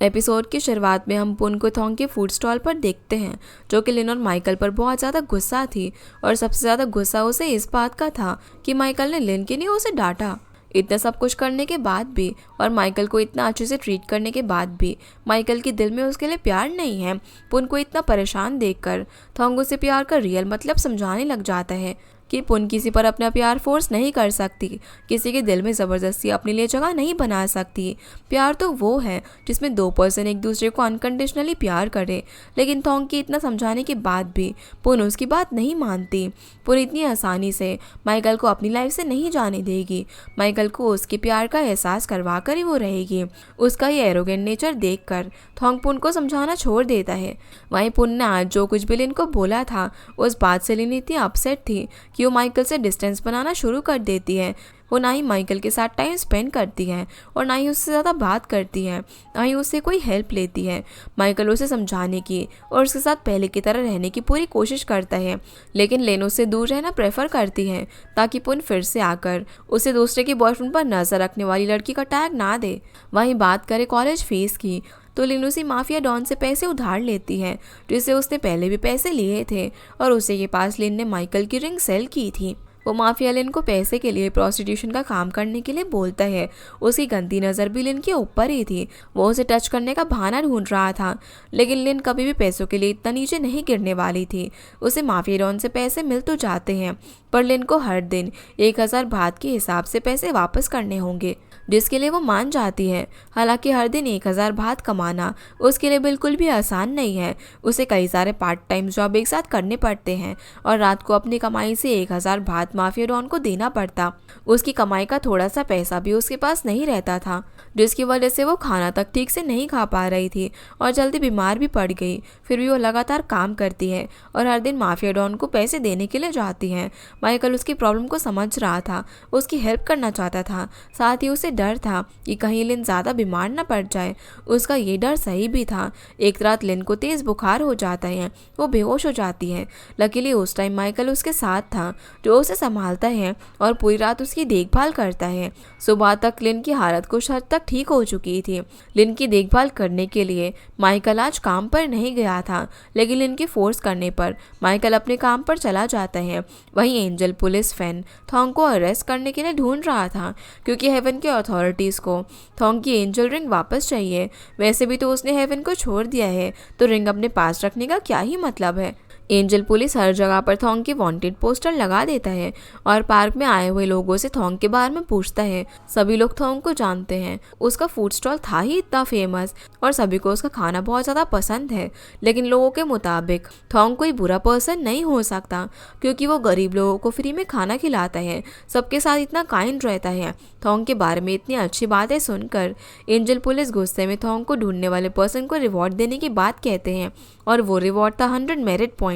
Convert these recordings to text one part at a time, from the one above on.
Episode की शुरुआत में हम पुन को थोंग के फूड स्टॉल पर देखते हैं, जो कि लिन और माइकल पर बहुत ज़्यादा गुस्सा थी। और सबसे ज़्यादा गुस्सा उसे इस बात का था कि माइकल ने लिन के लिए उसे डांटा। इतना सब कुछ करने के बाद भी और माइकल को इतना अच्छे से ट्रीट करने के बाद भी माइकल के दिल में उसके लिए प्यार नहीं है। पुन को इतना परेशान देखकर थोंग उसे प्यार का रियल मतलब समझाने लग जाता है कि पुन किसी पर अपना प्यार फोर्स नहीं कर सकती, किसी के दिल में ज़बरदस्ती अपने लिए जगह नहीं बना सकती। प्यार तो वो है जिसमें दो पर्सन एक दूसरे को अनकंडीशनली प्यार करे। लेकिन थोंग की इतना समझाने के बाद भी पुन उसकी बात नहीं मानती। पुन इतनी आसानी से माइकल को अपनी लाइफ से नहीं जाने देगी। माइकल को उसके प्यार का एहसास करवा कर ही वो रहेगी। उसका ये एरोगेंट नेचर देखकर थोंग पुन को समझाना छोड़ देता है। वहीं पुन ने आज जो कुछ भी लिन को बोला था, उस बात से लिन इतनी अपसेट थी कि वो माइकल से डिस्टेंस बनाना शुरू कर देती है। वो ना ही माइकल के साथ टाइम स्पेंड करती है और ना ही उससे ज़्यादा बात करती है, ना ही उससे कोई हेल्प लेती है। माइकल उसे समझाने की और उसके साथ पहले की तरह रहने की पूरी कोशिश करता है, लेकिन लेन उससे दूर रहना प्रेफर करती है ताकि पुन फिर से आकर उसे दूसरे के बॉयफ्रेंड पर नजर रखने वाली लड़की का टैग ना दे। वहीं बात करें कॉलेज फीस की, तो लिन उसी माफिया डॉन से पैसे उधार लेती है, जिससे उसने पहले भी पैसे लिए थे और उसे के पास लिन ने माइकल की रिंग सेल की थी। वो माफिया लिन को पैसे के लिए प्रोस्टिट्यूशन का काम करने के लिए बोलता है। उसकी गंदी नज़र भी लिन के ऊपर ही थी। वो उसे टच करने का बहाना ढूंढ रहा था, लेकिन लिन कभी भी पैसों के लिए इतना नीचे नहीं गिरने वाली थी। उसे माफिया डॉन से पैसे मिल तो जाते हैं, पर लिन को हर दिन 1000 बात के हिसाब से पैसे वापस करने होंगे, जिसके लिए वो मान जाती है। हालांकि हर दिन 1000 बात कमाना उसके लिए बिल्कुल भी आसान नहीं है। उसे कई सारे पार्ट टाइम जॉब एक साथ करने पड़ते हैं और रात को अपनी कमाई से 1000 बात माफिया डॉन को देना पड़ता। उसकी कमाई का थोड़ा सा पैसा भी उसके पास नहीं रहता था, जिसकी वजह से वो खाना तक ठीक से नहीं खा पा रही थी और जल्दी बीमार भी पड़ गई। फिर भी वो लगातार काम करती है और हर दिन माफिया डॉन को पैसे देने के लिए जाती है। माइकल उसकी प्रॉब्लम को समझ रहा था, उसकी हेल्प करना चाहता था। साथ ही उसे डर था कि कहीं लिन ज़्यादा बीमार न पड़ जाए। उसका ये डर सही भी था। एक रात लिन को तेज़ बुखार हो जाता है, वो बेहोश हो जाती है। लकीली उस टाइम माइकल उसके साथ था, जो उसे संभालता है और पूरी रात उसकी देखभाल करता है। सुबह तक लिन की हालत कुछ हद तक ठीक हो चुकी थी। लिन की देखभाल करने के लिए माइकल आज काम पर नहीं गया था, लेकिन लिन के फोर्स करने पर माइकल अपने काम पर चला जाता है। वहीं एंजल पुलिस फैन थोंग को अरेस्ट करने के लिए ढूंढ रहा था, क्योंकि हेवन के अथॉरिटीज़ को थोंग की एंजल रिंग वापस चाहिए। वैसे भी तो उसने हेवन को छोड़ दिया है, तो रिंग अपने पास रखने का क्या ही मतलब है। एंजल पुलिस हर जगह पर थोंग के वांटेड पोस्टर लगा देता है और पार्क में आए हुए लोगों से थोंग के बारे में पूछता है। सभी लोग थोंग को जानते हैं, उसका फूड स्टॉल था ही इतना फेमस और सभी को उसका खाना बहुत ज़्यादा पसंद है। लेकिन लोगों के मुताबिक थोंग कोई बुरा पर्सन नहीं हो सकता, क्योंकि वो गरीब लोगों को फ्री में खाना खिलाता है, सबके साथ इतना काइंड रहता है। थोंग के बारे में इतनी अच्छी बातें सुनकर एंजल पुलिस गुस्से में थोंग को ढूंढने वाले पर्सन को रिवॉर्ड देने की बात कहते हैं, और वो रिवॉर्ड था 100 मेरिट पॉइंट।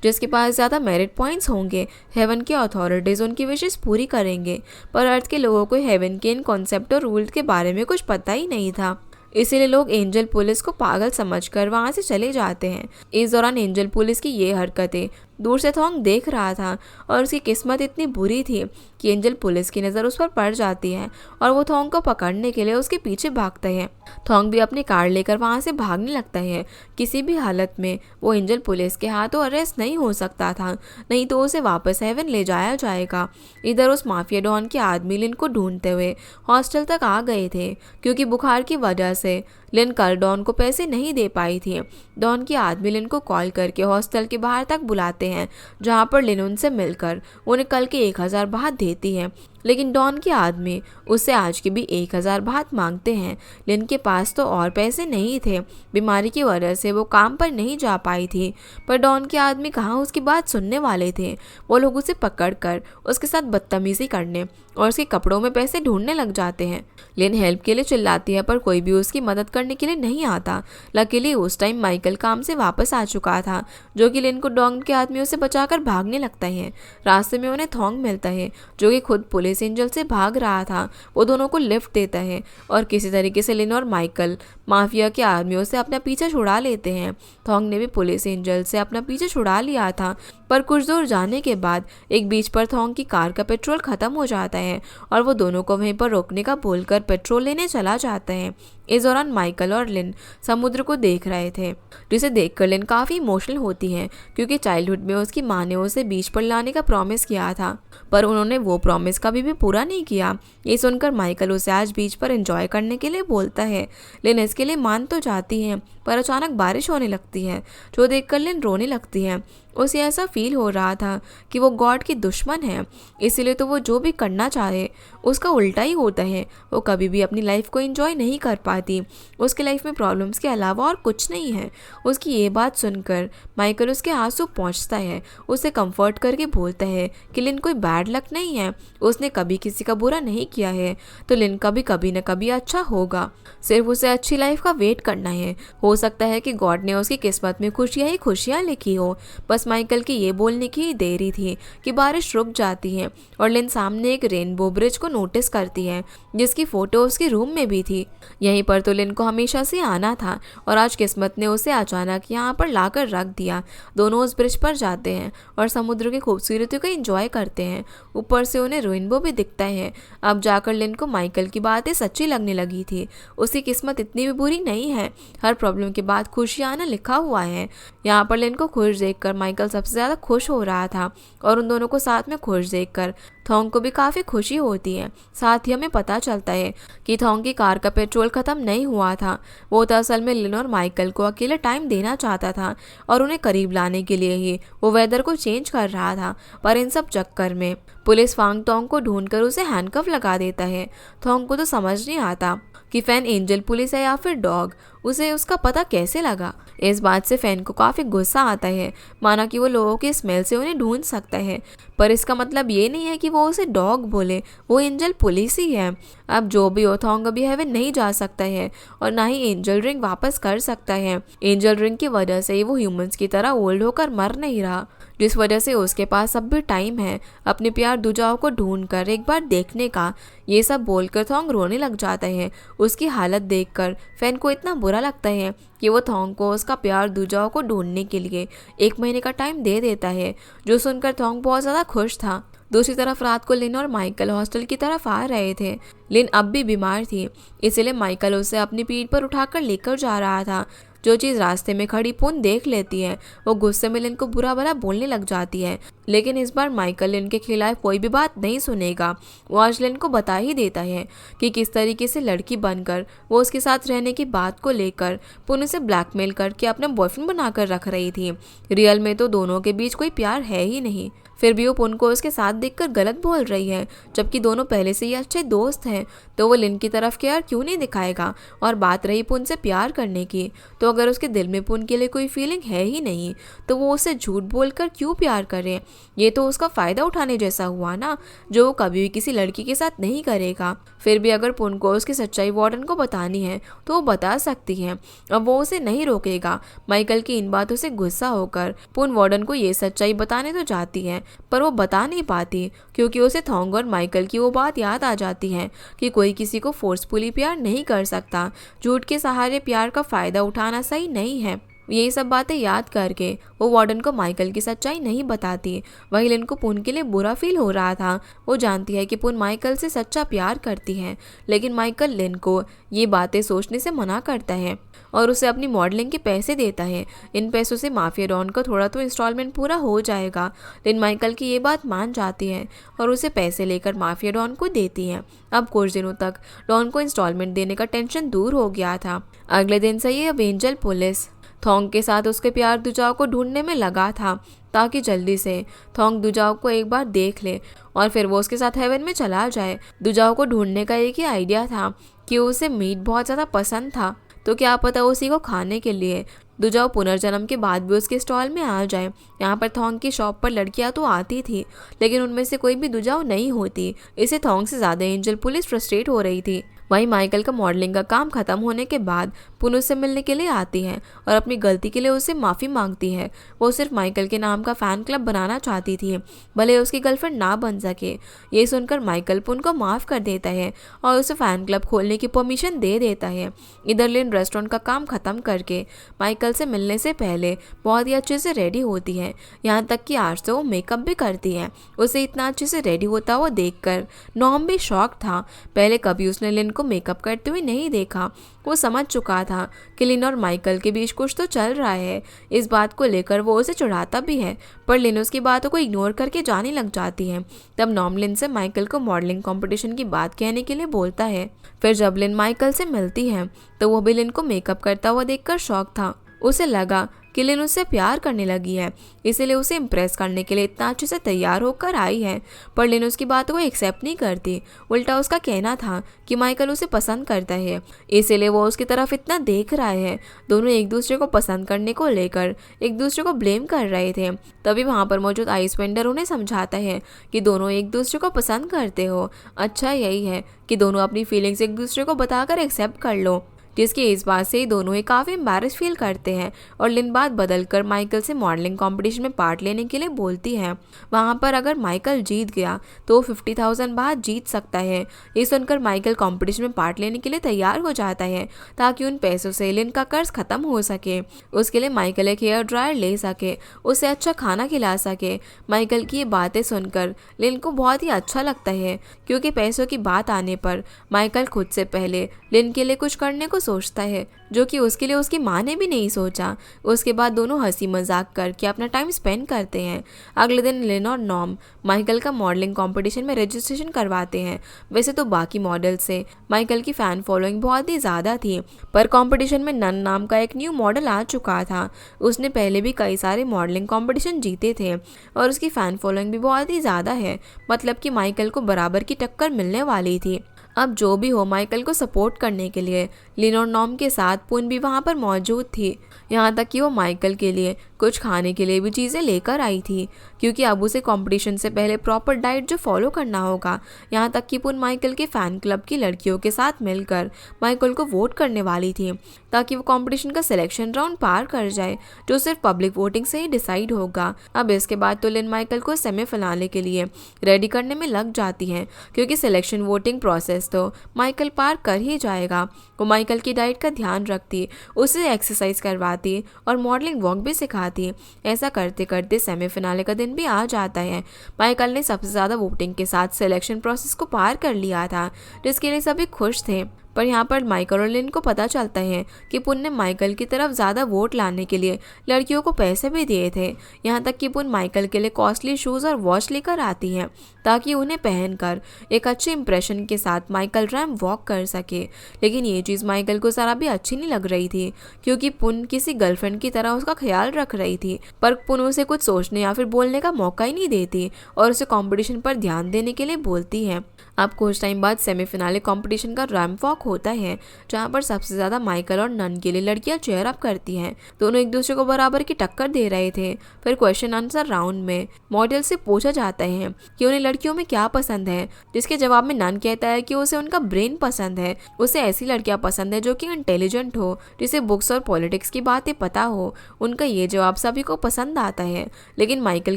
जिसके पास ज़्यादा मेरिट पॉइंट्स होंगे, हेवन के अथॉरिटीज़ उनकी विशेष पूरी करेंगे। पर अर्थ के लोगों को हेवन के इन कॉन्सेप्ट और रूल के बारे में कुछ पता ही नहीं था, इसीलिए लोग एंजल पुलिस को पागल समझकर वहां से चले जाते हैं। इस दौरान एंजल पुलिस की ये हरकतें दूर से थोंग देख रहा था और उसकी किस्मत इतनी बुरी थी कि एंजल पुलिस की नज़र उस पर पड़ जाती है और वो थोंग को पकड़ने के लिए उसके पीछे भागता है। थोंग भी अपनी कार लेकर वहाँ से भागने लगता है। किसी भी हालत में वो एंजल पुलिस के हाथों अरेस्ट नहीं हो सकता था, नहीं तो उसे वापस हेवन ले जाया जाएगा। इधर उस माफिया डॉन के आदमी लिन को ढूंढते हुए हॉस्टल तक आ गए थे, क्योंकि बुखार की वजह से लिन कल डॉन को पैसे नहीं दे पाई थी। डॉन के आदमी लिन को कॉल करके हॉस्टल के बाहर तक बुलाते हैं, जहां पर लिन उनसे मिलकर उन्हें कल के 1000 बात देती है। लेकिन डॉन के आदमी उससे आज की भी 1000 बात मांगते हैं। लिन के पास तो और पैसे नहीं थे, बीमारी की वजह से वो काम पर नहीं जा पाई थी। पर डॉन के आदमी कहाँ उसकी बात सुनने वाले थे। वो लोग उसे पकड़कर उसके साथ बदतमीजी करने और उसके कपड़ों में पैसे ढूंढने लग जाते हैं। लिन हेल्प के लिए चिल्लाती है, पर कोई भी उसकी मदद करने के लिए नहीं आता। लकीली उस टाइम माइकल काम से वापस आ चुका था, जो कि लिन को डॉन के आदमियों से बचाकर भागने लगता है। रास्ते में उन्हें थोंग मिलता है, जो कि खुद पुलिस एंजल से भाग रहा था। वो दोनों को लिफ्ट देता है और किसी तरीके से लिन और माइकल माफिया के आर्मियों से अपना पीछा छुड़ा लेते हैं। थॉन्ग ने भी पुलिस एंजल से अपना पीछा छुड़ा लिया था, पर कुछ दूर जाने के बाद एक बीच पर थॉन्ग की कार का पेट्रोल खत्म हो जाता है और वो दोनों को वहीं पर रोकने का बोलकर पेट्रोल लेने चला जाता है। इस दौरान माइकल और लिन समुद्र को देख रहे थे, जिसे देखकर लिन काफ़ी इमोशनल होती है क्योंकि चाइल्डहुड में उसकी माँ ने उसे बीच पर लाने का प्रॉमिस किया था, पर उन्होंने वो प्रॉमिस कभी भी पूरा नहीं किया। ये सुनकर माइकल उसे आज बीच पर एंजॉय करने के लिए बोलता है। लिन इसके लिए मान तो जाती है, पर अचानक बारिश होने लगती है, जो देखकर लिन रोने लगती है। उसे ऐसा फील हो रहा था कि वो गॉड की दुश्मन है, इसीलिए तो वो जो भी करना चाहे उसका उल्टा ही होता है। वो कभी भी अपनी लाइफ को एंजॉय नहीं कर पाती। उसकी लाइफ में प्रॉब्लम्स के अलावा और कुछ नहीं है। उसकी ये बात सुनकर माइकल उसके आंसू पहुंचता है, उसे कंफर्ट करके बोलता है कि लिन कोई बैड लक नहीं है, उसने कभी किसी का बुरा नहीं किया है, तो लिन का भी कभी न कभी अच्छा होगा। सिर्फ उसे अच्छी लाइफ का वेट करना है। हो सकता है कि गॉड ने उसकी किस्मत में खुशियाँ ही खुशियाँ लिखी हो। बस माइकल की ये बोलने की ही देरी थी कि बारिश रुक जाती है और लिन सामने एक रेनबो ब्रिज को नोटिस करती है, जिसकी फोटो उसके रूम में भी थी। यहीं पर तो लिन को हमेशा से आना था और आज किस्मत ने उसे अचानक यहाँ पर लाकर रख दिया। दोनों उस ब्रिज पर जाते हैं और समुद्र की खूबसूरती को एंजॉय करते हैं। ऊपर से उन्हें रेनबो भी दिखता है। अब जाकर लिन को माइकल की बातें सच्ची लगने लगी थी। उसकी किस्मत इतनी भी बुरी नहीं है, हर प्रॉब्लम के बाद खुशी आना लिखा हुआ है। यहाँ पर लिन को खुश देखकर माइकल सबसे ज़्यादा खुश हो रहा था और उन दोनों को साथ में खुश देखकर थॉन्ग को भी काफ़ी खुशी होती है। साथ ही हमें पता चलता है कि थॉन्ग की कार का पेट्रोल ख़त्म नहीं हुआ था। वो तो असल में लिन और माइकल को अकेले टाइम देना चाहता था और उन्हें करीब लाने के लिए ही वो वेदर को चेंज कर रहा था। पर इन सब चक्कर में पुलिस फांग टोंग को ढूंढकर उसे हैंडकफ लगा देता है। थॉन्ग को तो समझ नहीं आता कि फैन एंजल पुलिस है या फिर डॉग। उसे उसका पता कैसे लगा। इस बात से फैन को काफ़ी गुस्सा आता है, माना कि वो लोगों की स्मेल से उन्हें ढूंढ सकता है, पर इसका मतलब ये नहीं है कि वो उसे डॉग बोले। वो एंजल पुलिस ही है। अब जो भी हो, थॉन्ग अभी हेवन नहीं जा सकता है और ना ही एंजल रिंग वापस कर सकता है। एंजल रिंग की वजह से ही वो ह्यूमंस की तरह ओल्ड होकर मर नहीं रहा, जिस वजह से उसके पास अब भी टाइम है अपने प्यार दुजाओ को ढूंढकर एक बार देखने का। ये सब बोलकर थॉन्ग रोने लग जाता है। उसकी हालत देखकर फैन को इतना बुरा लगता है कि वो थॉन्ग को उसका प्यार दुजाओ को ढूंढने के लिए 1 महीने का टाइम दे देता है, जो सुनकर थॉन्ग बहुत ज़्यादा खुश था। दूसरी तरफ रात को लिन और माइकल हॉस्टल की तरफ आ रहे थे। लिन अब भी बीमार थी, इसलिए माइकल उसे अपनी पीठ पर उठाकर लेकर जा रहा था। जो चीज़ रास्ते में खड़ी पुन देख लेती है, वो गुस्से में लिन को बुरा भला बोलने लग जाती है। लेकिन इस बार माइकल लिन के खिलाफ कोई भी बात नहीं सुनेगा। वो आज लिन को बता ही देता है कि किस तरीके से लड़की बनकर वो उसके साथ रहने की बात को लेकर पुन उसे ब्लैकमेल करके अपना बॉयफ्रेंड बनाकर रख रही थी। रियल में तो दोनों के बीच कोई प्यार है ही नहीं, फिर भी वो पुन को उसके साथ देखकर गलत बोल रही है, जबकि दोनों पहले से ही अच्छे दोस्त हैं। तो वो लिन की तरफ केयर क्यों नहीं दिखाएगा। और बात रही पुन से प्यार करने की, तो अगर उसके दिल में पुन के लिए कोई फीलिंग है ही नहीं, तो वो उसे झूठ बोलकर क्यों प्यार करे। ये तो उसका फ़ायदा उठाने जैसा हुआ ना, जो वो कभी भी किसी लड़की के साथ नहीं करेगा। फिर भी अगर पुन को उसकी सच्चाई वार्डन को बतानी है तो वो बता सकती है, अब वो उसे नहीं रोकेगा। माइकल की इन बातों से गुस्सा होकर पुन वार्डन को ये सच्चाई बताने तो जाती है, पर वो बता नहीं पाती क्योंकि उसे थॉन्ग और माइकल की वो बात याद आ जाती है कि कोई किसी को फोर्सफुली प्यार नहीं कर सकता। झूठ के सहारे प्यार का फ़ायदा उठाना सही नहीं है। यही सब बातें याद करके वो वार्डन को माइकल की सच्चाई नहीं बताती। वही लिन को पुन के लिए बुरा फील हो रहा था। वो जानती है कि पुन माइकल से सच्चा प्यार करती है, लेकिन माइकल लिन को ये बातें सोचने से मना करता है और उसे अपनी मॉडलिंग के पैसे देता है। इन पैसों से माफिया डॉन का थोड़ा तो इंस्टॉलमेंट पूरा हो जाएगा। लिन माइकल की ये बात मान जाती है और उसे पैसे लेकर माफिया डॉन को देती है। अब कुछ दिनों तक डॉन को इंस्टॉलमेंट देने का टेंशन दूर हो गया था। अगले दिन से ही अब एंजल पुलिस थॉन्ग के साथ उसके प्यार दुजाओ को ढूंढने में लगा था, ताकि जल्दी से थॉन्ग दुजाओ को एक बार देख ले और फिर वो उसके साथ हेवन में चला जाए। दुजाओ को ढूंढने का एक ही आइडिया था कि उसे मीट बहुत ज़्यादा पसंद था, तो क्या पता उसी को खाने के लिए दुजाओ पुनर्जन्म के बाद भी उसके स्टॉल में आ जाए। यहाँ पर थॉन्ग की शॉप पर लड़कियाँ तो आती थी, लेकिन उनमें से कोई भी दुजाओ नहीं होती। इसे थॉन्ग से ज़्यादा एंजल पुलिस फ्रस्ट्रेट हो रही थी। वहीं माइकल का मॉडलिंग का काम खत्म होने के बाद पुन उससे मिलने के लिए आती है और अपनी गलती के लिए उससे माफ़ी मांगती है। वो सिर्फ माइकल के नाम का फ़ैन क्लब बनाना चाहती थी, भले उसकी गर्लफ्रेंड ना बन सके। ये सुनकर माइकल पुन को माफ़ कर देता है और उसे फ़ैन क्लब खोलने की परमिशन दे देता है। इधर लिन रेस्टोरेंट का काम ख़त्म करके माइकल से मिलने से पहले बहुत ही अच्छे से रेडी होती है, यहाँ तक कि आज तो वो मेकअप भी करती है। उसे इतना अच्छे से रेडी होता हुआ देखकर नॉम भी शॉक था। पहले कभी उसने लिन को मेकअप करते हुए नहीं देखा। वो समझ चुका था कि लिन और माइकल के बीच कुछ तो चल रहा है। इस बात को लेकर वो उसे चिढ़ाता भी है, पर लिन उसकी बातों को इग्नोर करके जाने लग जाती है। तब नॉम लिन से माइकल को मॉडलिंग कंपटीशन की बात कहने के लिए बोलता है। फिर जब लिन माइकल से मिलती है तो वो भी लिन को मेकअप करता हुआ देखकर शॉक था। उसे लगा कि लिन उससे प्यार करने लगी है, इसीलिए उसे इम्प्रेस करने के लिए इतना अच्छे से तैयार होकर आई है। पर लिन उसकी बातों को एक्सेप्ट नहीं करती। उल्टा उसका कहना था कि माइकल उसे पसंद करता है, इसीलिए वो उसकी तरफ इतना देख रहा है। दोनों एक दूसरे को पसंद करने को लेकर एक दूसरे को ब्लेम कर रहे थे। तभी वहाँ पर मौजूद आइस वेंडर उन्हें समझाता है कि दोनों एक दूसरे को पसंद करते हो, अच्छा यही है कि दोनों अपनी फीलिंग्स एक दूसरे को बताकर एक्सेप्ट कर लो। जिसकी इस बात से दोनों ही काफ़ी एम्बैरेस फील करते हैं और लिन बात बदलकर माइकल से मॉडलिंग कंपटीशन में पार्ट लेने के लिए बोलती है। वहाँ पर अगर माइकल जीत गया तो वो 50,000 बात जीत सकता है। ये सुनकर माइकल कंपटीशन में पार्ट लेने के लिए तैयार हो जाता है ताकि उन पैसों से लिन का कर्ज खत्म हो सके। उसके लिए माइकल एक हेयर ड्रायर ले सके, उसे अच्छा खाना खिला सके। माइकल की ये बातें सुनकर लिन को बहुत ही अच्छा लगता है, क्योंकि पैसों की बात आने पर माइकल खुद से पहले लिन के लिए कुछ करने को सोचता है, जो कि उसके लिए उसकी माँ ने भी नहीं सोचा। उसके बाद दोनों हंसी मजाक करके अपना टाइम स्पेंड करते हैं। अगले दिन लिन और नॉम माइकल का मॉडलिंग कंपटीशन में रजिस्ट्रेशन करवाते हैं। वैसे तो बाकी मॉडल से माइकल की फ़ैन फॉलोइंग बहुत ही ज़्यादा थी, पर कंपटीशन में नन नाम का एक न्यू मॉडल आ चुका था। उसने पहले भी कई सारे मॉडलिंग कंपटीशन जीते थे और उसकी फ़ैन फॉलोइंग भी बहुत ही ज़्यादा है, मतलब कि माइकल को बराबर की टक्कर मिलने वाली थी। अब जो भी हो, माइकल को सपोर्ट करने के लिए लिन और नॉम के साथ पुन भी वहाँ पर मौजूद थी। यहाँ तक कि वो माइकल के लिए कुछ खाने के लिए भी चीज़ें लेकर आई थी, क्योंकि अब उसे कंपटीशन से पहले प्रॉपर डाइट जो फॉलो करना होगा। यहाँ तक कि पुन माइकल के फ़ैन क्लब की लड़कियों के साथ मिलकर माइकल को वोट करने वाली थी, ताकि वो कंपटीशन का सिलेक्शन राउंड पार कर जाए, जो सिर्फ पब्लिक वोटिंग से ही डिसाइड होगा। अब इसके बाद तो लिन माइकल को सेमीफिनाले के लिए रेडी करने में लग जाती है, क्योंकि सिलेक्शन वोटिंग प्रोसेस तो माइकल पार कर ही जाएगा। वो माइकल की डाइट का ध्यान रखती, उसे एक्सरसाइज करवाती और मॉडलिंग वॉक भी सिखाती। ऐसा करते करते सेमीफिनाले का दिन भी आ जाता है। माइकल ने सबसे ज़्यादा वोटिंग के साथ सिलेक्शन प्रोसेस को पार कर लिया था, जिसके लिए सभी खुश थे। पर यहाँ पर माइकल और लिन को पता चलता है कि पुन ने माइकल की तरफ ज़्यादा वोट लाने के लिए लड़कियों को पैसे भी दिए थे। यहाँ तक कि पुन माइकल के लिए कॉस्टली शूज़ और वॉच लेकर आती है, ताकि उन्हें पहनकर एक अच्छे इंप्रेशन के साथ माइकल रैम्प वॉक कर सके। लेकिन ये चीज़ माइकल को ज़रा भी अच्छी नहीं लग रही थी, क्योंकि पुन किसी गर्लफ्रेंड की तरह उसका ख्याल रख रही थी, पर पुन उसे कुछ सोचने या फिर बोलने का मौका ही नहीं देती और उसे कॉम्पिटिशन पर ध्यान देने के लिए बोलती है। अब कुछ टाइम बाद सेमीफिनाले कंपटीशन का रैम्प वॉक होता है, जहाँ पर सबसे ज़्यादा माइकल और नन के लिए लड़कियाँ चेयर अप करती हैं। दोनों एक दूसरे को बराबर की टक्कर दे रहे थे। फिर क्वेश्चन आंसर राउंड में मॉडल से पूछा जाता है कि उन्हें लड़कियों में क्या पसंद है, जिसके जवाब में नन कहता है कि उसे उनका ब्रेन पसंद है। उसे ऐसी लड़कियाँ पसंद है जो कि इंटेलिजेंट हो, जिसे बुक्स और पॉलिटिक्स की बातें पता हो। उनका ये जवाब सभी को पसंद आता है, लेकिन माइकल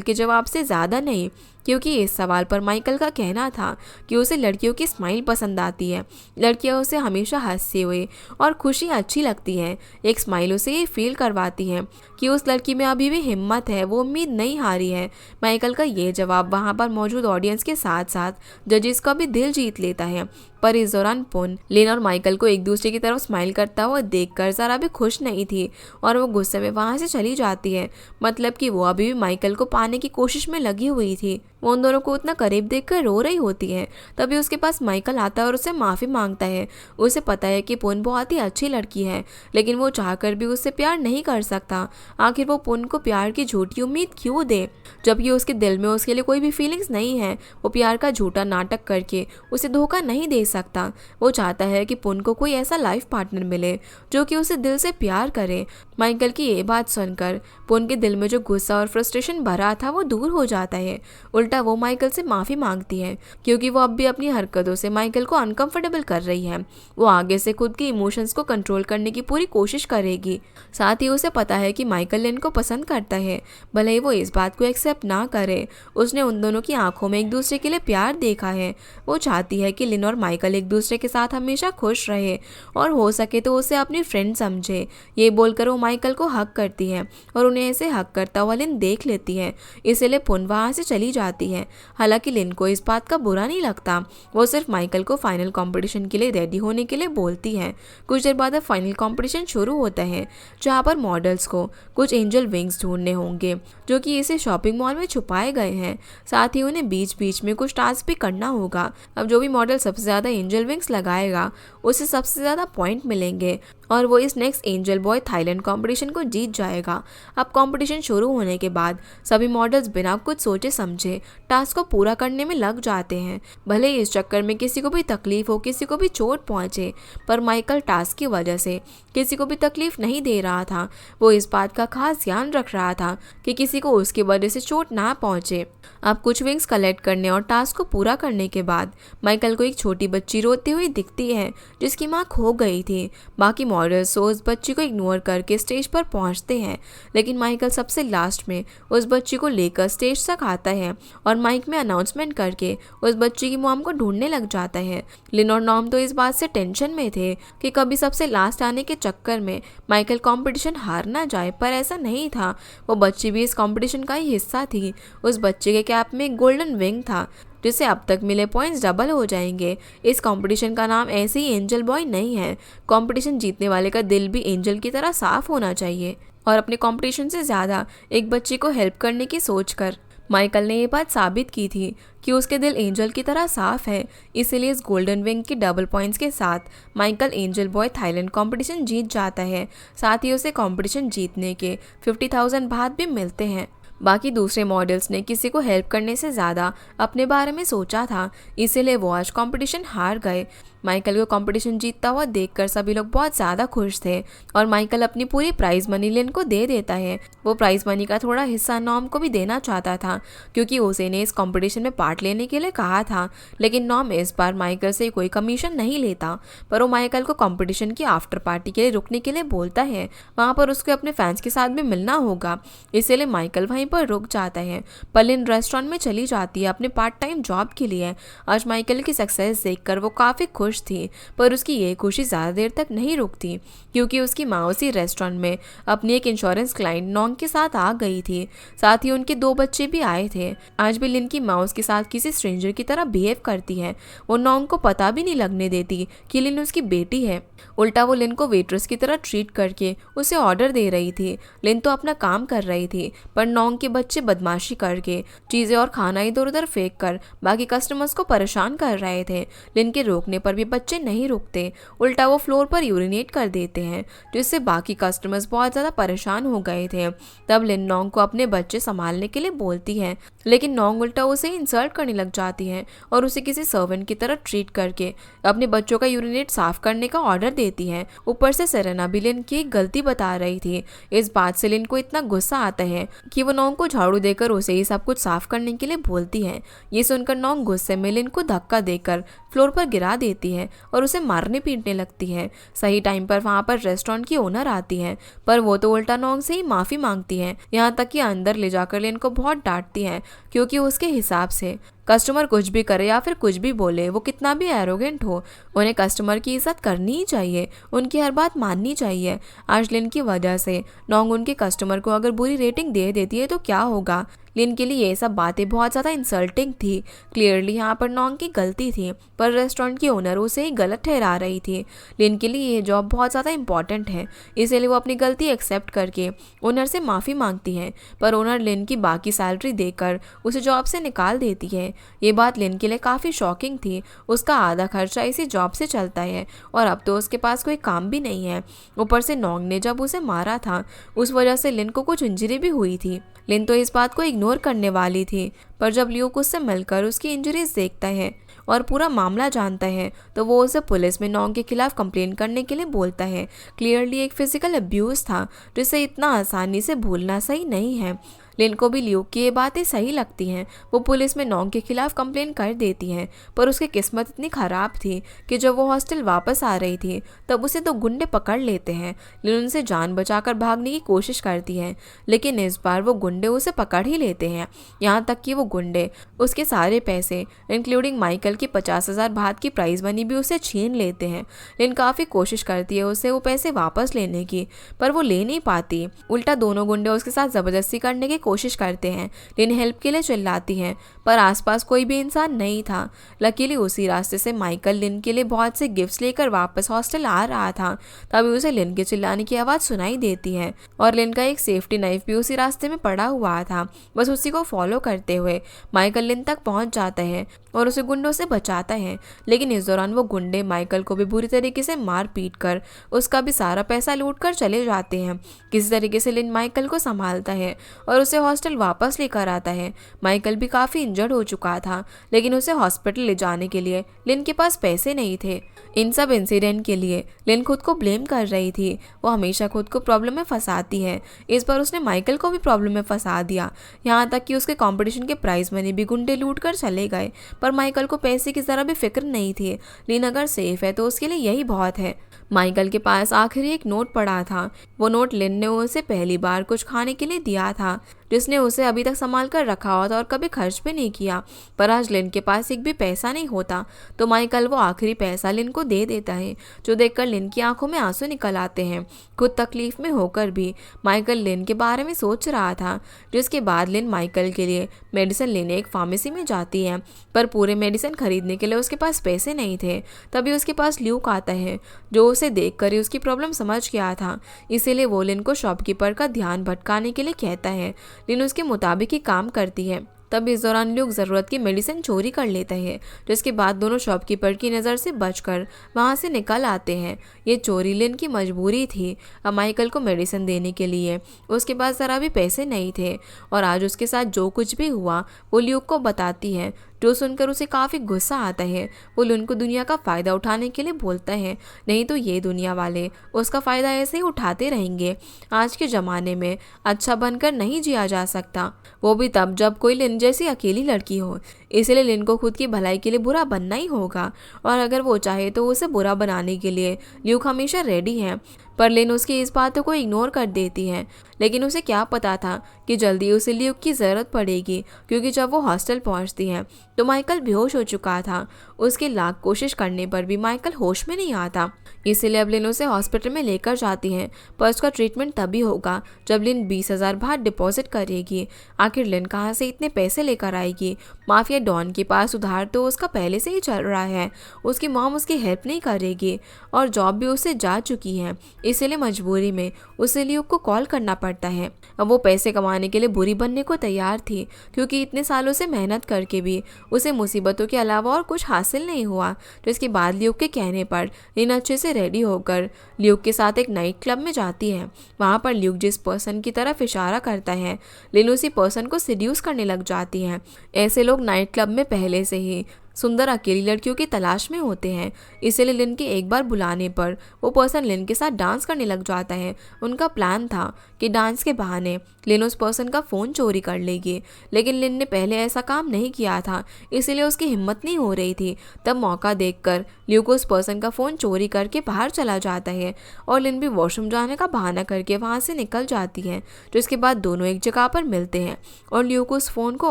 के जवाब से ज़्यादा नहीं, क्योंकि इस सवाल पर माइकल का कहना था कि उसे लड़कियों की स्माइल पसंद आती है। लड़कियां उसे हमेशा हंसते हुए और खुशी अच्छी लगती है। एक स्माइल उसे ये फील करवाती है कि उस लड़की में अभी भी हिम्मत है, वो उम्मीद नहीं हारी है। माइकल का ये जवाब वहाँ पर मौजूद ऑडियंस के साथ साथ जजेस का भी दिल जीत लेता है। पर इस दौरान पुन लिन और माइकल को एक दूसरे की तरफ स्माइल करता हुआ देखकर ज़रा भी खुश नहीं थी और वो गुस्से में वहाँ से चली जाती है। मतलब कि वो अभी भी माइकल को पाने की कोशिश में लगी हुई थी। वो उन दोनों को उतना करीब देखकर रो रही होती है। तभी उसके पास माइकल आता है और उससे माफ़ी मांगता है। उसे पता है कि पुन बहुत ही अच्छी लड़की है, लेकिन वो चाहकर भी उससे प्यार नहीं कर सकता। आखिर वो पुन को प्यार की झूठी उम्मीद क्यों दे, जबकि उसके दिल में उसके लिए कोई भी फीलिंग्स नहीं है। वो प्यार का झूठा नाटक करके उसे धोखा नहीं दे सकता। वो चाहता है कि पुन को कोई ऐसा लाइफ पार्टनर मिले जो कि उसे दिल से प्यार करे। माइकल की ये बात सुनकर पुन के दिल में जो गुस्सा और फ्रस्ट्रेशन भरा था वो दूर हो जाता है। उल्टा वो माइकल से माफ़ी मांगती है क्योंकि वो अब भी अपनी हरकतों से माइकल को अनकंफर्टेबल कर रही है। वो आगे से खुद के इमोशंस को कंट्रोल करने की पूरी कोशिश करेगी। साथ ही उसे पता है कि माइकल लिन को पसंद करता है, भले ही वो इस बात को एक्सेप्ट ना करे। उसने उन दोनों की आंखों में एक दूसरे के लिए प्यार देखा है। वो चाहती है कि लिन और माइकल एक दूसरे के साथ हमेशा खुश रहे और हो सके तो उसे अपनी फ्रेंड समझे। ये बोलकर वो माइकल को हक करती है और उन्हें ऐसे हक करता हुआ लिन देख लेती है, इसलिए पुन वहाँ से चली जाती है। हालांकि लिन को इस बात का बुरा नहीं लगता। वो सिर्फ माइकल को फाइनल कंपटीशन के लिए रेडी होने के लिए बोलती है। कुछ देर बाद फाइनल कंपटीशन शुरू होता है जहाँ पर मॉडल्स को कुछ एंजल विंग्स ढूंढने होंगे जो कि इसे शॉपिंग मॉल में छुपाए गए हैं। साथ ही उन्हें बीच बीच में कुछ टास्क भी करना होगा। अब जो भी मॉडल सबसे ज़्यादा एंजल विंग्स लगाएगा उसे सबसे ज़्यादा पॉइंट मिलेंगे और वो इस next angel boy Thailand competition को जीत जाएगा। अब कंपटीशन शुरू होने के बाद सभी मॉडल्स बिना कुछ सोचे समझे टास्क को पूरा करने में लग जाते हैं। भले ही इस चक्कर में किसी को भी तकलीफ हो, किसी को भी चोट पहुंचे, पर माइकल टास्क की वजह से किसी को भी तकलीफ नहीं दे रहा था। वो इस बात का खास ध्यान रख रहा था कि किसी को उसकी वजह से चोट ना पहुंचे। अब कुछ विंग्स कलेक्ट करने और टास्क को पूरा करने के बाद माइकल को एक छोटी बच्ची रोती हुई दिखती है जिसकी माँ खो गई थी। बाकी मॉडल्स उस बच्ची को इग्नोर करके स्टेज पर पहुंचते हैं, लेकिन माइकल सबसे लास्ट में उस बच्ची को लेकर स्टेज तक आता है और माइक में अनाउंसमेंट करके उस बच्ची की मॉम को ढूंढने लग जाता है। लिन और नॉम तो इस बात से टेंशन में थे कि कभी सबसे लास्ट आने के चक्कर में माइकल कंपटीशन हार ना जाए, पर ऐसा नहीं था। वो बच्ची भी इस कंपटीशन का ही हिस्सा थी। उस बच्चे के कैप में एक गोल्डन विंग था जिससे अब तक मिले पॉइंट्स डबल हो जाएंगे। इस कंपटीशन का नाम ऐसे ही एंजल बॉय नहीं है। कंपटीशन जीतने वाले का दिल भी एंजल की तरह साफ होना चाहिए और अपने कंपटीशन से ज़्यादा एक बच्चे को हेल्प करने की सोचकर माइकल ने ये बात साबित की थी कि उसके दिल एंजल की तरह साफ है। इसीलिए इस गोल्डन विंग की डबल पॉइंट्स के साथ Michael Angel boy Thailand competition जीत जाता है। साथ ही उसे कंपटीशन जीतने के 50,000 बात भी मिलते हैं। बाकी दूसरे मॉडल्स ने किसी को हेल्प करने से ज़्यादा अपने बारे में सोचा था, इसीलिए वो आज कंपटीशन हार गए। माइकल को कंपटीशन जीतता हुआ देखकर सभी लोग बहुत ज़्यादा खुश थे और माइकल अपनी पूरी प्राइज मनी लिन को दे देता है। वो प्राइज मनी का थोड़ा हिस्सा नॉम को भी देना चाहता था क्योंकि उसे ने इस कंपटीशन में पार्ट लेने के लिए कहा था, लेकिन नॉम इस बार माइकल से कोई कमीशन नहीं लेता। पर वो माइकल को कंपटीशन की आफ्टर पार्टी के लिए रुकने के लिए बोलता है। वहाँ पर उसको अपने फैंस के साथ भी मिलना होगा, इसीलिए माइकल वहीं पर रुक जाता है। पर लिन रेस्टोरेंट में चली जाती है अपने पार्ट टाइम जॉब के लिए। आज माइकल की सक्सेस देखकर वो काफ़ी खुश थी, पर उसकी ये खुशी ज़्यादा देर तक नहीं रुकती क्योंकि उसकी माँ उसी रेस्टोरेंट में अपनी एक इंश्योरेंस क्लाइंट नोंग के साथ आ गई थी। साथ ही उनके 2 बच्चे भी आए थे। आज भी लिन की माँ उसके साथ किसी स्ट्रेंजर की तरह बिहेव करती है। वो नोंग को पता भी नहीं लगने देती कि लिन उसकी बेटी है। उल्टा वो लिन को वेट्रेस की तरह ट्रीट करके उसे ऑर्डर दे रही थी। लिन तो अपना काम कर रही थी, पर नोंग के बच्चे बदमाशी करके चीज़ें और खाना इधर उधर फेंक कर बाकी कस्टमर्स को परेशान कर रहे थे। लिन के रोकने पर भी बच्चे नहीं रुकते, उल्टा वो फ्लोर पर यूरिनेट कर देते हैं, जिससे बाकी कस्टमर्स बहुत ज़्यादा परेशान हो गए थे। तब लिन नोंग को अपने बच्चे संभालने के लिए बोलती है, लेकिन नोंग उल्टा उसे इंसल्ट करने लग जाती है और उसे किसी सर्वेंट की तरह ट्रीट करके अपने बच्चों का यूरिनेट साफ करने का ऑर्डर देती है। ऊपर से सेरेना भी लिन की एक गलती बता रही थी। इस बात से लिन को इतना गुस्सा आता है कि वो नोंग को झाड़ू देकर उसे ही सब कुछ साफ करने के लिए बोलती है। ये सुनकर नोंग गुस्से में लिन को धक्का देकर फ्लोर पर गिरा देती है और उसे मारने पीटने लगती है। सही टाइम पर वहाँ पर रेस्टोरेंट की ओनर आती है, पर वो तो उल्टा नोंग से ही माफ़ी मांगती है। यहाँ तक कि अंदर ले जाकर लिन को बहुत डांटती है क्योंकि उसके हिसाब से कस्टमर कुछ भी करे या फिर कुछ भी बोले, वो कितना भी एरोगेंट हो, उन्हें कस्टमर की इज्जत करनी ही चाहिए, उनकी हर बात माननी चाहिए। आज लिन की वजह से नोंग उनके कस्टमर को अगर बुरी रेटिंग दे देती है तो क्या होगा। लिन के लिए ये सब बातें बहुत ज़्यादा इंसल्टिंग थी। क्लियरली यहाँ पर नोंग की गलती थी, पर रेस्टोरेंट की ओनर उसे ही गलत ठहरा रही थी। लिन के लिए ये जॉब बहुत ज़्यादा इंपॉर्टेंट है, इसीलिए वो अपनी गलती एक्सेप्ट करके ओनर से माफ़ी मांगती है, पर ओनर लिन की बाकी सैलरी देकर उसे जॉब से निकाल देती है। ये बात लिन के लिए काफ़ी शॉकिंग थी। उसका आधा खर्चा इसी जॉब से चलता है और अब तो उसके पास कोई काम भी नहीं है। ऊपर से नोंग ने जब उसे मारा था उस वजह से लिन को कुछ इंजरी भी हुई थी। लिन तो इस बात को इग्नोर करने वाली थी, पर जब ल्यूक उससे मिलकर उसकी इंजरीज देखता है और पूरा मामला जानता है तो वो उसे पुलिस में नॉन्ग के खिलाफ कंप्लेन करने के लिए बोलता है। क्लियरली एक फिजिकल अब्यूज़ था जिसे इतना आसानी से भूलना सही नहीं है। लिन को भी ल्यूक की ये बातें सही लगती हैं। वो पुलिस में नॉन्ग के खिलाफ कंप्लेन कर देती हैं, पर उसकी किस्मत इतनी ख़राब थी कि जब वो हॉस्टल वापस आ रही थी तब उसे 2 गुंडे पकड़ लेते हैं। लिन उनसे जान बचाकर भागने की कोशिश करती है, लेकिन इस बार वो गुंडे उसे पकड़ ही लेते हैं। यहाँ तक कि वो गुंडे उसके सारे पैसे इंक्लूडिंग माइकल की 50,000 बात की प्राइज मनी भी उसे छीन लेते हैं। लिन काफ़ी कोशिश करती है उसे वो पैसे वापस लेने की, पर वो ले नहीं पाती। उल्टा दोनों गुंडे उसके साथ ज़बरदस्ती करने की कोशिश करते हैं। लिन हेल्प के लिए चिल्लाती है, पर आसपास कोई भी इंसान नहीं था। लकीली उसी रास्ते से माइकल लिन के लिए बहुत से गिफ्ट्स लेकर वापस हॉस्टल आ रहा था। तभी उसे लिन के चिल्लाने की आवाज़ सुनाई देती है और लिन का एक सेफ्टी नाइफ भी उसी रास्ते में पड़ा हुआ था। बस उसी को फॉलो करते हुए माइकल लिन तक पहुंच जाता है और उसे गुंडों से बचाता है, लेकिन इस दौरान वो गुंडे माइकल को भी बुरी तरीके से मार पीट कर उसका भी सारा पैसा लूट कर चले जाते हैं। किसी तरीके से लिन माइकल को संभालता है और उसे हॉस्टल वापस लेकर आता है। माइकल भी काफ़ी इंजर्ड हो चुका था, लेकिन उसे हॉस्पिटल ले जाने के लिए लिन के पास पैसे नहीं थे। इन सब इंसिडेंट के लिए लिन खुद को ब्लेम कर रही थी। वो हमेशा खुद को प्रॉब्लम में फंसाती है। इस बार उसने माइकल को भी प्रॉब्लम में फंसा दिया, यहाँ तक कि उसके कंपटीशन के प्राइज मनी भी गुंडे लूट कर चले गए। पर माइकल को पैसे की ज़रा भी फिक्र नहीं थी। लिन अगर सेफ है तो उसके लिए यही बहुत है। माइकल के पास आखिरी एक नोट पड़ा था। वो नोट लिन ने उसे पहली बार कुछ खाने के लिए दिया था, जिसने उसे अभी तक संभाल कर रखा हुआ था और कभी खर्च भी नहीं किया। पर आज लिन के पास एक भी पैसा नहीं होता, तो माइकल वो आखिरी पैसा लिन को दे देता है, जो देखकर लिन की आंखों में आंसू निकल आते हैं। खुद तकलीफ में होकर भी माइकल लिन के बारे में सोच रहा था। जिसके बाद लिन माइकल के लिए मेडिसिन लेने एक फार्मेसी में जाती है, पर पूरे मेडिसिन खरीदने के लिए उसके पास पैसे नहीं थे। तभी उसके पास ल्यूक आता है, जो उसे देखकर ही उसकी प्रॉब्लम समझ गया था। इसीलिए वो लिन को शॉपकीपर का ध्यान भटकाने के लिए कहता है। लिन उसके मुताबिक ही काम करती है। तब इस दौरान ल्यूक ज़रूरत की मेडिसिन चोरी कर लेता है, जिसके बाद दोनों शॉपकीपर की नज़र से बचकर वहां से निकल आते हैं। ये चोरी लिन की मजबूरी थी। अब माइकल को मेडिसिन देने के लिए उसके पास ज़रा भी पैसे नहीं थे, और आज उसके साथ जो कुछ भी हुआ वो ल्यूक को बताती है, जो सुनकर उसे काफ़ी गुस्सा आता है। वो लिन को दुनिया का फ़ायदा उठाने के लिए बोलता है, नहीं तो ये दुनिया वाले उसका फ़ायदा ऐसे ही उठाते रहेंगे। आज के ज़माने में अच्छा बनकर नहीं जिया जा सकता, वो भी तब जब कोई लिन जैसी अकेली लड़की हो। इसलिए लिन को खुद की भलाई के लिए बुरा बनना ही होगा, और अगर वो चाहे तो उसे बुरा बनाने के लिए ल्यूक हमेशा रेडी है। पर लिन उसकी इस बातों को इग्नोर कर देती है, लेकिन उसे क्या पता था कि जल्दी उसे ल्यूक की ज़रूरत पड़ेगी, क्योंकि जब वो हॉस्टल पहुंचती है तो माइकल बेहोश हो चुका था। उसके लाख कोशिश करने पर भी माइकल होश में नहीं आता। इसीलिए अब लिन उसे हॉस्पिटल में लेकर जाती है, पर उसका ट्रीटमेंट तभी होगा जब लिन 20,000 बार डिपॉजिट करेगी। आखिर लिन कहाँ से इतने पैसे लेकर आएगी? माफिया डॉन के पास उधार तो उसका पहले से ही चल रहा है। उसकी मॉम उसकी हेल्प नहीं करेगी और जॉब भी उससे जा चुकी है। इसीलिए मजबूरी में उसे ल्यूक को कॉल करना पड़ता है। अब वो पैसे कमाने के लिए बुरी बनने को तैयार थी, क्योंकि इतने सालों से मेहनत करके भी उसे मुसीबतों के अलावा और कुछ हासिल नहीं हुआ। जिसके बाद ल्यूक के कहने पर लिन अच्छे से रेडी होकर ल्यूक के साथ एक नाइट क्लब में जाती है। वहाँ पर ल्यूक जिस पर्सन की तरफ इशारा करता है, लिन उसी पर्सन को सिड्यूस करने लग जाती है। ऐसे लोग नाइट क्लब में पहले से ही सुंदर अकेली लड़कियों की तलाश में होते हैं। इसलिए लिन के एक बार बुलाने पर वो पर्सन लिन के साथ डांस करने लग जाता है। उनका प्लान था कि डांस के बहाने लिन उस पर्सन का फ़ोन चोरी कर लेगी, लेकिन लिन ने पहले ऐसा काम नहीं किया था, इसलिए उसकी हिम्मत नहीं हो रही थी। तब मौका देखकर ल्यूक उस पर्सन का फ़ोन चोरी करके बाहर चला जाता है, और लिन भी वॉशरूम जाने का बहाना करके वहाँ से निकल जाती है। जिसके बाद दोनों एक जगह पर मिलते हैं, और ल्यूक उस फ़ोन को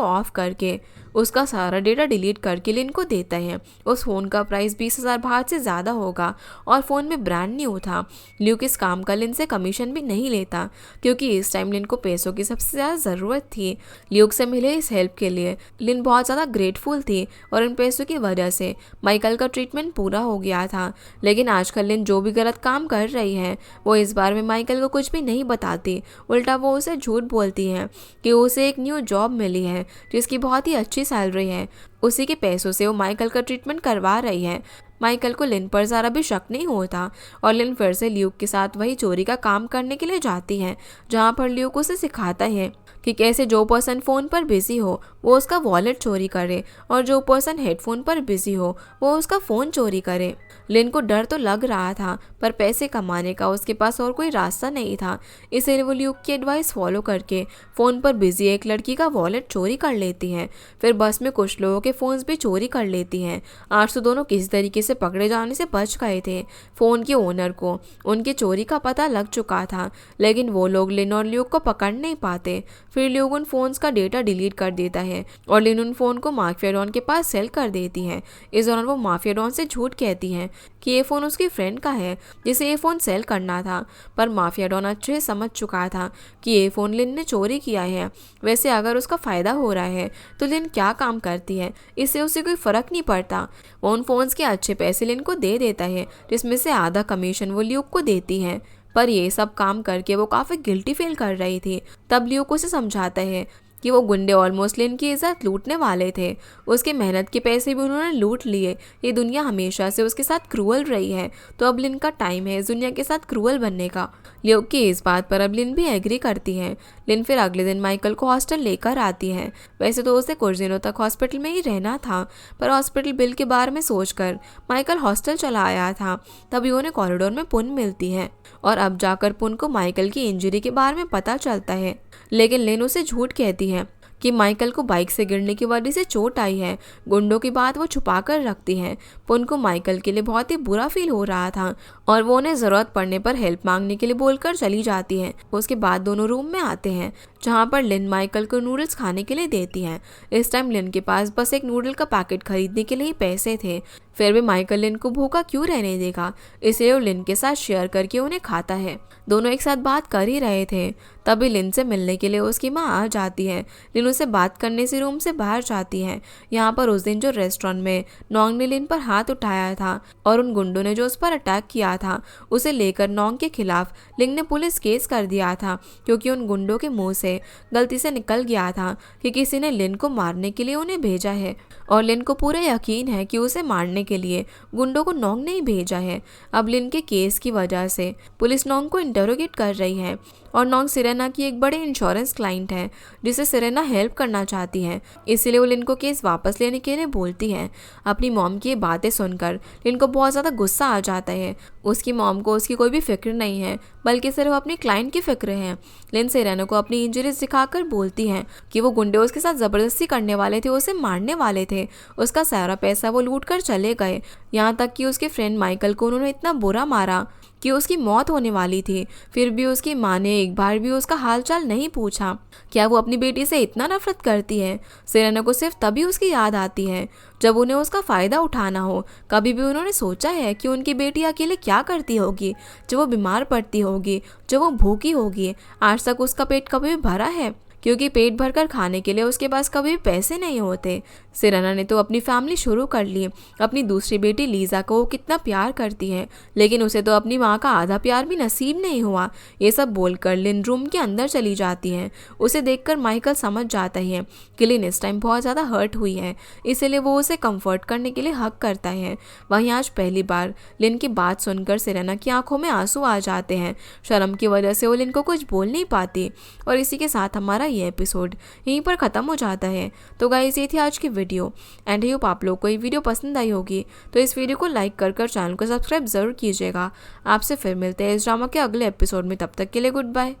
ऑफ करके उसका सारा डेटा डिलीट करके लिन को देता है। उस फ़ोन का प्राइस 20,000 बार से ज़्यादा होगा, और फ़ोन में ब्रांड न्यू था। ल्यूक इस काम का लिन से कमीशन भी नहीं लेता, क्योंकि इस टाइम लिन को पैसों की सबसे ज़्यादा ज़रूरत थी। ल्यूक से मिले इस हेल्प के लिए लिन बहुत ज़्यादा ग्रेटफुल थी, और इन पैसों की वजह से माइकल का ट्रीटमेंट पूरा हो गया था। लेकिन आजकल लिन जो भी गलत काम कर रही है वो इस बार में माइकल को कुछ भी नहीं बताती। उल्टा वो उसे झूठ बोलती है कि उसे एक न्यू जॉब मिली है जिसकी बहुत ही अच्छी सैलरी है। उसी के पैसों से वो माइकल का ट्रीटमेंट करवा रही है। माइकल को लिन पर ज़रा भी शक नहीं होता और लिन फिर से ल्यूक के साथ वही चोरी का काम करने के लिए जाती है, जहाँ पर ल्यूक उसे सिखाता है कि कैसे जो पर्सन फ़ोन पर बिजी हो वो उसका वॉलेट चोरी करे और जो पर्सन हेडफोन पर बिजी हो वो उसका फ़ोन चोरी करे। लिन को डर तो लग रहा था, पर पैसे कमाने का उसके पास और कोई रास्ता नहीं था, इसलिए वो ल्यूक की एडवाइस फॉलो करके फ़ोन पर बिजी एक लड़की का वॉलेट चोरी कर लेती है। फिर बस में कुछ लोगों के फ़ोन्स भी चोरी कर लेती हैं। आज तो दोनों किसी तरीके से पकड़े जाने से बच गए थे। फ़ोन के ओनर को उनकी चोरी का पता लग चुका था, लेकिन वो लोग लिन और ल्यूक को पकड़ नहीं पाते। फिर ल्यूक उन फ़ोन्स का डेटा डिलीट कर देता है और लिन उन फ़ोन को माफिया डॉन के पास सेल कर देती है। इस दौरान वो माफिया डॉन से झूठ कहती है कि ये फ़ोन उसकी फ्रेंड का है जिसे ये फ़ोन सेल करना था, पर माफिया डॉन अच्छे से समझ चुका था कि ये फ़ोन लिन ने चोरी किया है। वैसे अगर उसका फ़ायदा हो रहा है तो लिन क्या काम करती है, इससे उसे कोई फ़र्क नहीं पड़ता। वो उन फ़ोन्स के अच्छे पैसे लिन को दे देता है, जिसमें से आधा कमीशन वो ल्यूक को देती है। पर ये सब काम करके वो काफ़ी गिल्टी फील कर रही थी। तब ल्यूक उसे समझाता है कि वो गुंडे ऑलमोस्ट लिन की इज्जत लूटने वाले थे, उसके मेहनत के पैसे भी उन्होंने लूट लिए। ये दुनिया हमेशा से उसके साथ क्रूअल रही है, तो अब लिन का टाइम है इस दुनिया के साथ क्रूअल बनने का। ल्यूक की इस बात पर अब लिन भी एग्री करती है। लिन फिर अगले दिन माइकल को हॉस्टल लेकर आती है। वैसे तो उसे कुछ दिनों तक हॉस्पिटल में ही रहना था, पर हॉस्पिटल बिल के बारे में सोचकर माइकल हॉस्टल चला आया था। तभी उन्हें कॉरिडोर में पुन मिलती है और अब जाकर पुन को माइकल की इंजरी के बारे में पता चलता है, लेकिन लिन उसे झूठ कहती है कि माइकल को बाइक से गिरने की वजह से चोट आई है। गुंडों की बात वो छुपा कर रखती है। पुन को माइकल के लिए बहुत ही बुरा फील हो रहा था और वो उन्हें ज़रूरत पड़ने पर हेल्प मांगने के लिए बोलकर चली जाती है। उसके बाद दोनों रूम में आते हैं, जहाँ पर लिन माइकल को नूडल्स खाने के लिए देती है। इस टाइम लिन के पास बस एक नूडल का पैकेट खरीदने के लिए ही पैसे थे, फिर भी माइकल लिन को भूखा क्यों रहने देगा, इसलिए वो लिन के साथ शेयर करके उन्हें खाता है। दोनों एक साथ बात कर ही रहे थे, तभी लिन से मिलने के लिए उसकी माँ आ जाती है। लिन उसे बात करने से रूम से बाहर जाती है। यहाँ पर उस दिन जो रेस्टोरेंट में नोंग ने लिन पर हाथ उठाया था और उन गुंडों ने जो उस पर अटैक किया था, उसे लेकर नोंग के खिलाफ लिन ने पुलिस केस कर दिया था, क्योंकि उन गुंडों के मुंह से गलती से निकल गया था कि किसी ने लिन को मारने के लिए उन्हें भेजा है और लिन को पूरा यकीन है कि उसे मारने के लिए गुंडों को नोंग ने ही भेजा है। अब लिन के केस की वजह से पुलिस नोंग को इंटरोगेट कर रही है और नोंग सिरेना की एक बड़े इंश्योरेंस क्लाइंट है जिसे सिरेना हेल्प करना चाहती है, इसीलिए वो लिन को केस वापस लेने के लिए बोलती है। अपनी मॉम की ये बातें सुनकर लिन को बहुत ज़्यादा गुस्सा आ जाता है। उसकी मॉम को उसकी कोई भी फिक्र नहीं है, बल्कि सिर्फ अपनी क्लाइंट की फिक्र है। लिन सिरेना को अपनी इंजरीज दिखाकर बोलती है कि वो गुंडे उसके साथ ज़बरदस्ती करने वाले थे, उसे मारने वाले थे, उसका सारा पैसा वो लूट कर चले गए। यहाँ तक कि उसके फ्रेंड माइकल को उन्होंने इतना बुरा मारा कि उसकी मौत होने वाली थी, फिर भी उसकी माँ ने एक बार भी उसका हालचाल नहीं पूछा। क्या वो अपनी बेटी से इतना नफरत करती है? सिरेना को सिर्फ तभी उसकी याद आती है जब उन्हें उसका फ़ायदा उठाना हो। कभी भी उन्होंने सोचा है कि उनकी बेटी अकेले क्या करती होगी, जब वो बीमार पड़ती होगी, जब वो भूखी होगी? आज तक उसका पेट कभी भी भरा है? क्योंकि पेट भरकर खाने के लिए उसके पास कभी भी पैसे नहीं होते। सिरेना ने तो अपनी फैमिली शुरू कर ली। अपनी दूसरी बेटी लीजा को वो कितना प्यार करती है, लेकिन उसे तो अपनी माँ का आधा प्यार भी नसीब नहीं हुआ। ये सब बोलकर लिन रूम के अंदर चली जाती है। उसे देखकर माइकल समझ जाता है कि लिन इस टाइम बहुत ज़्यादा हर्ट हुई है, इसीलिए वो उसे कंफर्ट करने के लिए हक करता है। वहीं आज पहली बार लिन की बात सुनकर सिरेना की आंखों में आंसू आ जाते हैं। शर्म की वजह से वो लिन को कुछ बोल नहीं पाती। और इसी के साथ हमारा ये एपिसोड यहीं पर ख़त्म हो जाता है। तो गाइस, ये थी आज की वीडियो एंड आई होप आप लोग को ये वीडियो पसंद आई होगी। तो इस वीडियो को लाइक कर चैनल को सब्सक्राइब ज़रूर कीजिएगा। आपसे फिर मिलते हैं इस ड्रामा के अगले एपिसोड में। तब तक के लिए गुड बाय।